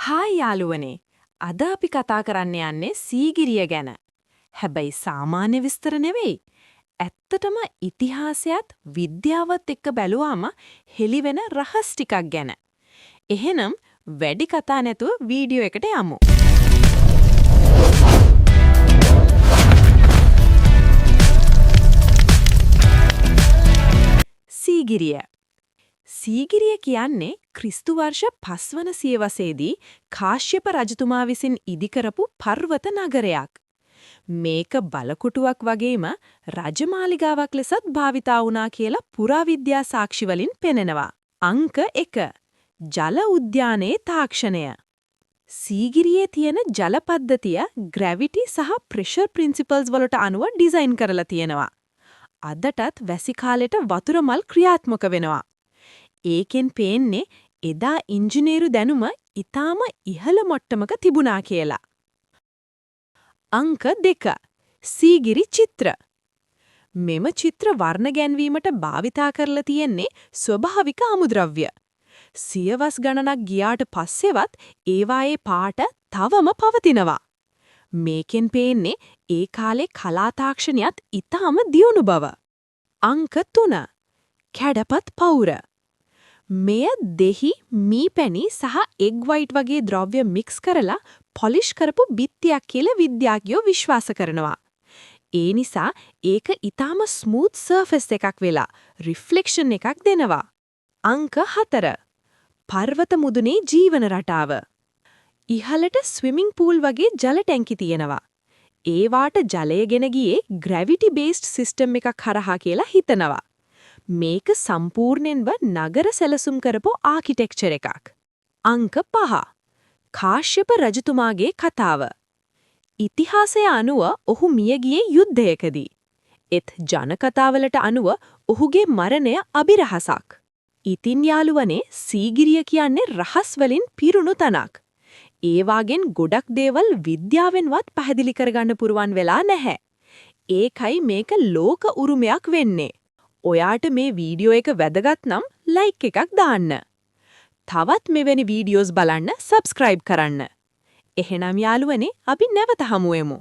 Hi යාළුවනේ. අද අපි කතා කරන්න යන්නේ සීගිරිය ගැන. හැබැයි සාමාන්‍ය විස්තර නෙවෙයි. ඇත්තටම ඉතිහාසයත් විද්‍යාවත් එක්ක බැලුවාම හෙළිවෙන රහස් ටිකක් ගැන. එහෙනම් වැඩි කතා නැතුව වීඩියෝ එකට යමු. සීගිරිය. සීගිරිය කියන්නේ ක්‍රිස්තු වර්ෂ 5 වන සියවසේදී කාශ්‍යප රජතුමා විසින් ඉදිකරපු පර්වත නගරයක්. මේක බලකොටුවක් වගේම රජමාලිගාවක් ලෙසත් භාවිතා වුණා කියලා පුරාවිද්‍යා සාක්ෂි වලින් පෙනෙනවා. අංක 1. ජල උද්‍යානයේ තාක්ෂණය. සීගිරියේ තියෙන ජල පද්ධතිය ග්‍රැවිටි සහ ප්‍රෙෂර් ප්‍රින්සිපල්ස් වලට අනුව ඩිසයින් කරලා තියෙනවා. අදටත් වැසි කාලෙට වතුර මල් ක්‍රියාත්මක වෙනවා. ඒකෙන් පේන්නේ එදා ඉංජිනේරු දැනුම ඊටාම ඉහළ මට්ටමක තිබුණා කියලා. අංක 2. සීගිරි චිත්‍ර. මෙම චිත්‍ර වර්ණ ගැන්වීමට භාවිතා කරලා තියෙන්නේ ස්වභාවික අමුද්‍රව්‍ය. සියවස් ගණනක් ගියාට පස්සෙවත් ඒවායේ පාට තවම පවතිනවා. මේකෙන් පේන්නේ ඒ කාලේ කලා තාක්ෂණයත් ඊටාම දියුණු බව. අංක 3. කැඩපත් පවුර. මෙය දෙහි, මීපැණි සහ එග් වයිට් වගේ ද්‍රව්‍ය මික්ස් කරලා පොලිෂ් කරපු බිත්තියක් කියලා විද්‍යාඥයෝ විශ්වාස කරනවා. ඒ නිසා ඒක ඊටාම ස්මූත් සර්ෆස් එකක් වෙලා රිෆ්ලෙක්ෂන් එකක් දෙනවා. අංක 4. පර්වත මුදුනේ ජීවන රටාව. ඉහළට ස්විමිං පූල් වගේ ජල ටැංකි තියෙනවා. ඒවාට ජලය ගෙන ගියේ ග්‍රැවිටි බේස්ඩ් සිස්ටම් එකක් හරහා කියලා හිතනවා. මේක සම්පූර්ණයෙන්ම නගර සැලසුම් කරපු ආකිටෙක්චර් එකක්. අංක 5. කාශ්‍යප රජතුමාගේ කතාව. ඉතිහාසය අනුව ඔහු මිය ගියේ යුද්ධයකදී. ඒත් ජන කතාවලට අනුව ඔහුගේ මරණය අභිරහසක්. ඉතින් යාළුවනේ සීගිරිය කියන්නේ රහස් වලින් පිරුණු තනක්. ඒ වාගෙන් ගොඩක් දේවල් විද්‍යාවෙන්වත් පැහැදිලි කරගන්න පුරුවන් වෙලා නැහැ. ඒකයි මේක ලෝක උරුමයක් වෙන්නේ. ඔයාට මේ වීඩියෝ එක වැදගත් නම් ලයික් එකක් දාන්න. තවත් මෙවැනි වීඩියෝස් බලන්න සබ්ස්ක්‍රයිබ් කරන්න. එහෙනම් යාළුවනේ අපි නැවත හමු වෙමු.